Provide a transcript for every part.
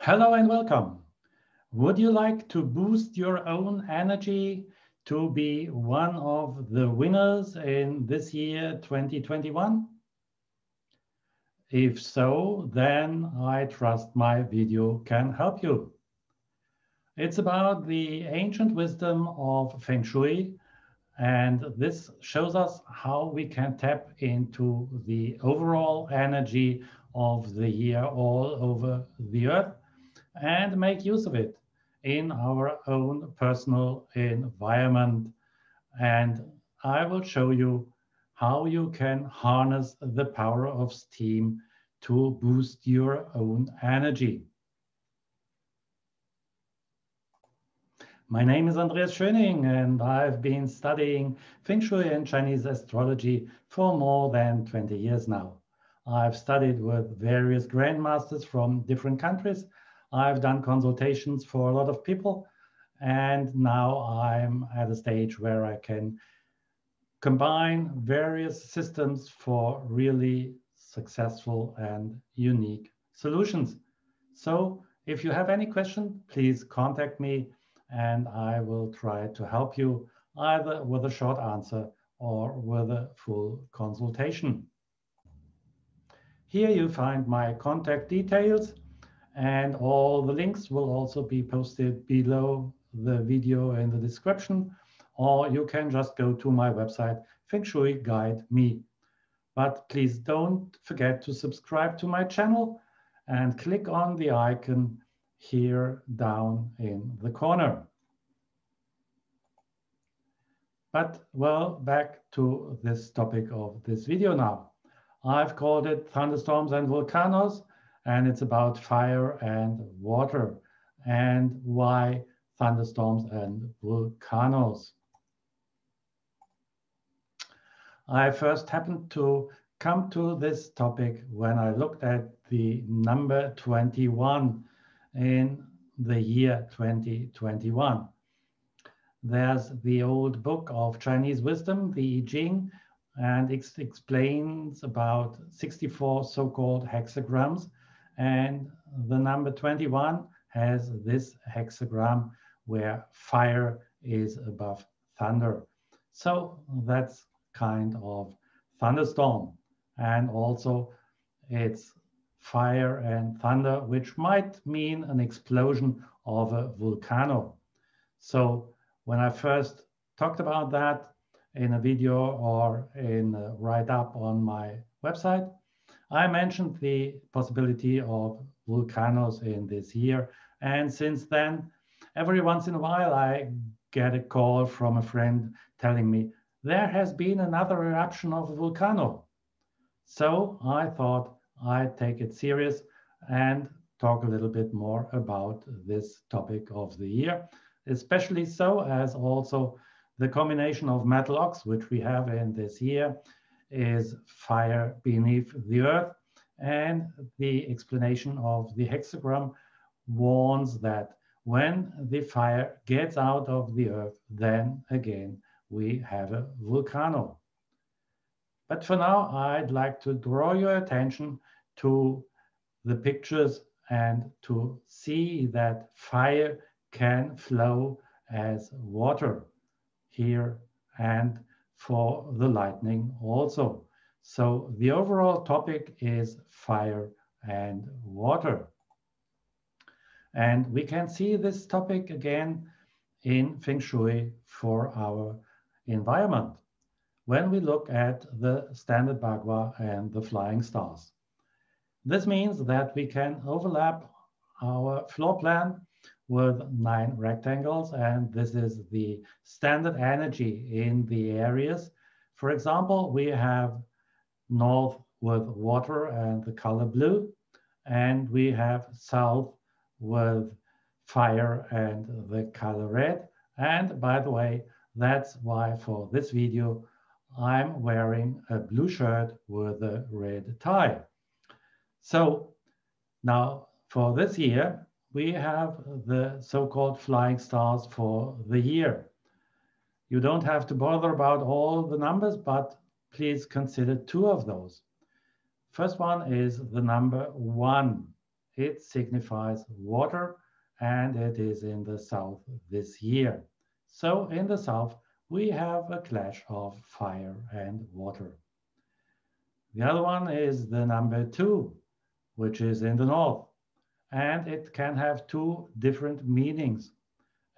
Hello and welcome. Would you like to boost your own energy to be one of the winners in this year 2021? If so, then I trust my video can help you. It's about the ancient wisdom of Feng Shui, and this shows us how we can tap into the overall energy of the year all over the earth and make use of it in our own personal environment. And I will show you how you can harness the power of steam to boost your own energy. My name is Andreas Schöning, and I've been studying Feng Shui and Chinese astrology for more than 20 years now. I've studied with various grandmasters from different countries. I've done consultations for a lot of people, and now I'm at a stage where I can combine various systems for really successful and unique solutions. So if you have any question, please contact me and I will try to help you either with a short answer or with a full consultation. Here you find my contact details, and all the links will also be posted below the video in the description, or you can just go to my website, Feng Shui Guide Me. But please don't forget to subscribe to my channel and click on the icon here down in the corner. But well, back to this topic of this video now. I've called it Thunderstorms and Volcanoes, and it's about fire and water and why thunderstorms and volcanoes. I first happened to come to this topic when I looked at the number 21 in the year 2021. There's the old book of Chinese wisdom, the I Ching, and it explains about 64 so-called hexagrams, and the number 21 has this hexagram where fire is above thunder. So that's kind of thunderstorm, and also it's fire and thunder, which might mean an explosion of a volcano. So when I first talked about that in a video or in a write-up on my website, I mentioned the possibility of volcanoes in this year. And since then, every once in a while, I get a call from a friend telling me there has been another eruption of a volcano. So I thought I'd take it serious and talk a little bit more about this topic of the year, especially so as also the combination of metal ox, which we have in this year, is fire beneath the earth. And the explanation of the hexagram warns that when the fire gets out of the earth, then again, we have a volcano. But for now, I'd like to draw your attention to the pictures and to see that fire can flow as water here and for the lightning also. So the overall topic is fire and water. And we can see this topic again in Feng Shui for our environment when we look at the standard Bagua and the flying stars. This means that we can overlap our floor plan with 9 rectangles, and this is the standard energy in the areas. For example, we have north with water and the color blue, and we have south with fire and the color red. And by the way, that's why for this video, I'm wearing a blue shirt with a red tie. So now for this year, we have the so-called flying stars for the year. You don't have to bother about all the numbers, but please consider 2 of those. First one is the number 1 it signifies water, and it is in the south this year. So in the south, we have a clash of fire and water. The other one is the number 2, which is in the north, and it can have two different meanings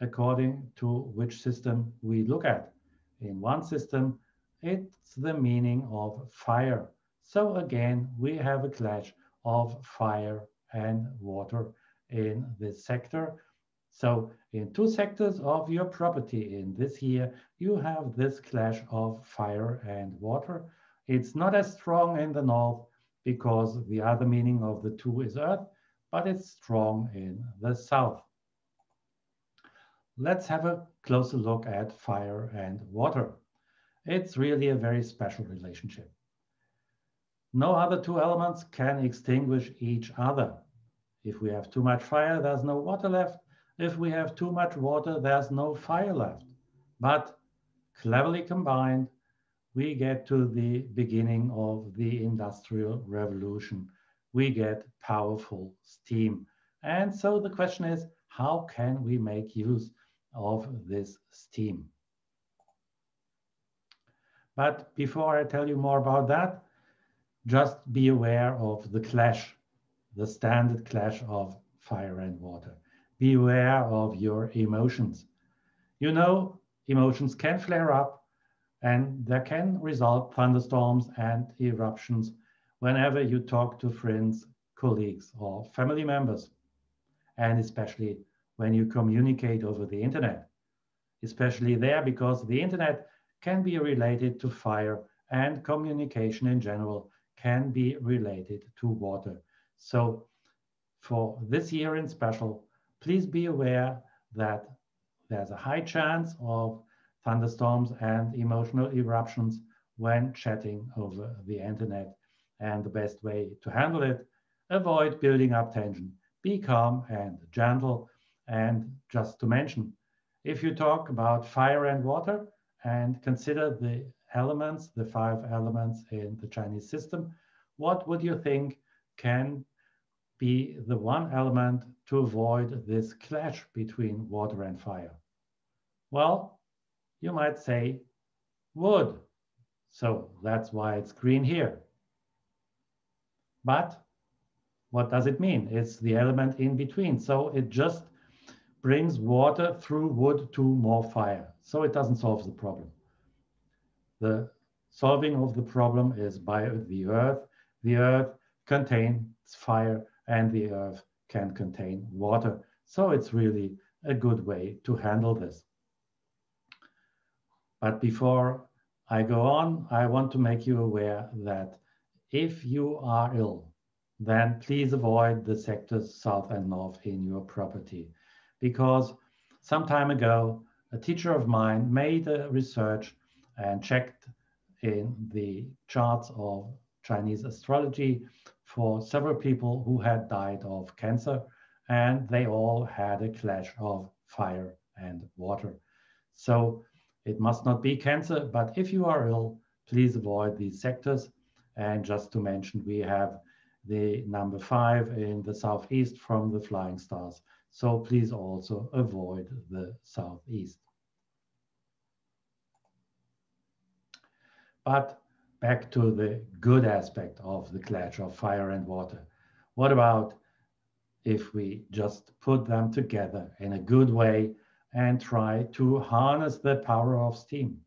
according to which system we look at. In one system, it's the meaning of fire. So again, we have a clash of fire and water in this sector. So in two sectors of your property in this year, you have this clash of fire and water. It's not as strong in the north because the other meaning of the two is earth, but it's strong in the south. Let's have a closer look at fire and water. It's really a very special relationship. No other two elements can extinguish each other. If we have too much fire, there's no water left. If we have too much water, there's no fire left. But cleverly combined, we get to the beginning of the Industrial Revolution. We get powerful steam. And so the question is, how can we make use of this steam? But before I tell you more about that, just be aware of the clash, the standard clash of fire and water. Be aware of your emotions. You know, emotions can flare up and there can result thunderstorms and eruptions whenever you talk to friends, colleagues, or family members, and especially when you communicate over the internet, especially there because the internet can be related to fire and communication in general can be related to water. So for this year in special, please be aware that there's a high chance of thunderstorms and emotional eruptions when chatting over the internet. And the best way to handle it, avoid building up tension. Be calm and gentle. And just to mention, if you talk about fire and water and consider the elements, the 5 elements in the Chinese system, what would you think can be the one element to avoid this clash between water and fire? Well, you might say wood. So that's why it's green here. But what does it mean? It's the element in between. So it just brings water through wood to more fire. So it doesn't solve the problem. The solving of the problem is by the earth. The earth contains fire and the earth can contain water. So it's really a good way to handle this. But before I go on, I want to make you aware that if you are ill, then please avoid the sectors south and north in your property. Because some time ago, a teacher of mine made a research and checked in the charts of Chinese astrology for several people who had died of cancer, and they all had a clash of fire and water. So it must not be cancer, but if you are ill, please avoid these sectors. And just to mention, we have the number 5 in the southeast from the flying stars. So please also avoid the southeast. But back to the good aspect of the clash of fire and water. What about if we just put them together in a good way and try to harness the power of steam?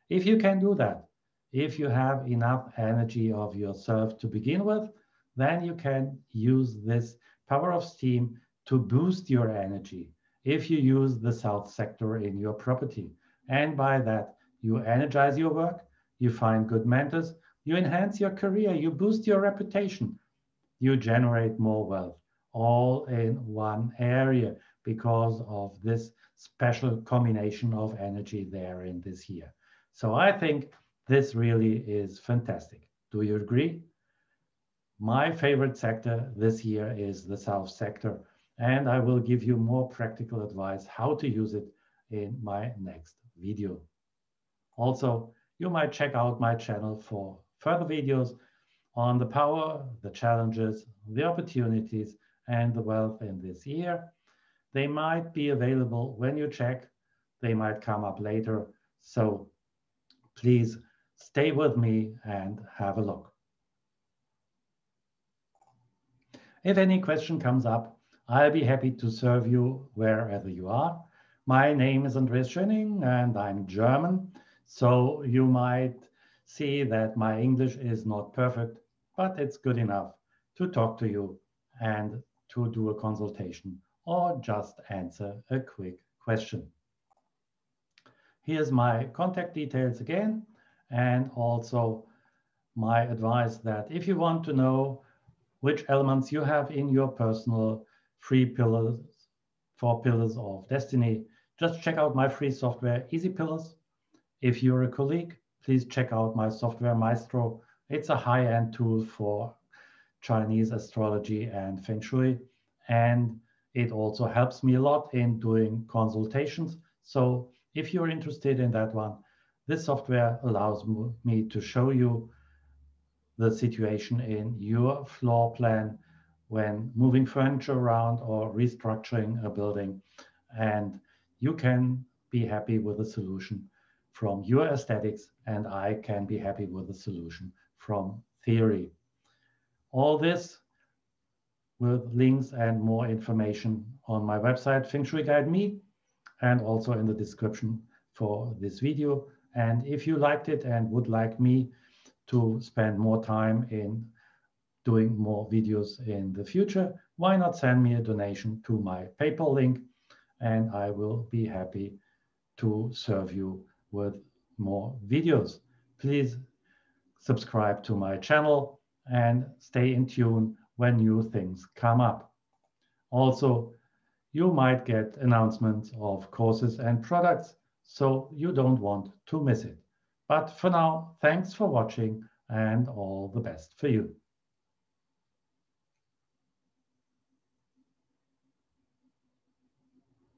If you can do that, if you have enough energy of yourself to begin with, then you can use this power of steam to boost your energy if you use the south sector in your property. And by that, you energize your work, you find good mentors, you enhance your career, you boost your reputation, you generate more wealth, all in one area because of this special combination of energy there in this year. So I think this really is fantastic. Do you agree? My favorite sector this year is the south sector, and I will give you more practical advice how to use it in my next video. Also, you might check out my channel for further videos on the power, the challenges, the opportunities, and the wealth in this year. They might be available when you check. They might come up later. So please stay with me and have a look. If any question comes up, I'll be happy to serve you wherever you are. My name is Andreas Schöning and I'm German, so you might see that my English is not perfect, but it's good enough to talk to you and to do a consultation or just answer a quick question. Here's my contact details again, and also my advice that if you want to know which elements you have in your personal 4 pillars of destiny, just check out my free software, Easy Pillars. If you're a colleague, please check out my software, Maestro. It's a high-end tool for Chinese astrology and Feng Shui. And it also helps me a lot in doing consultations. So if you're interested in that one, this software allows me to show you the situation in your floor plan when moving furniture around or restructuring a building. And you can be happy with the solution from your aesthetics, and I can be happy with the solution from theory. All this with links and more information on my website, Feng Shui Guide Me, and also in the description for this video. And if you liked it and would like me to spend more time in doing more videos in the future, why not send me a donation to my PayPal link, and I will be happy to serve you with more videos. Please subscribe to my channel and stay in tune when new things come up. Also, you might get announcements of courses and products, so you don't want to miss it. But for now, thanks for watching and all the best for you.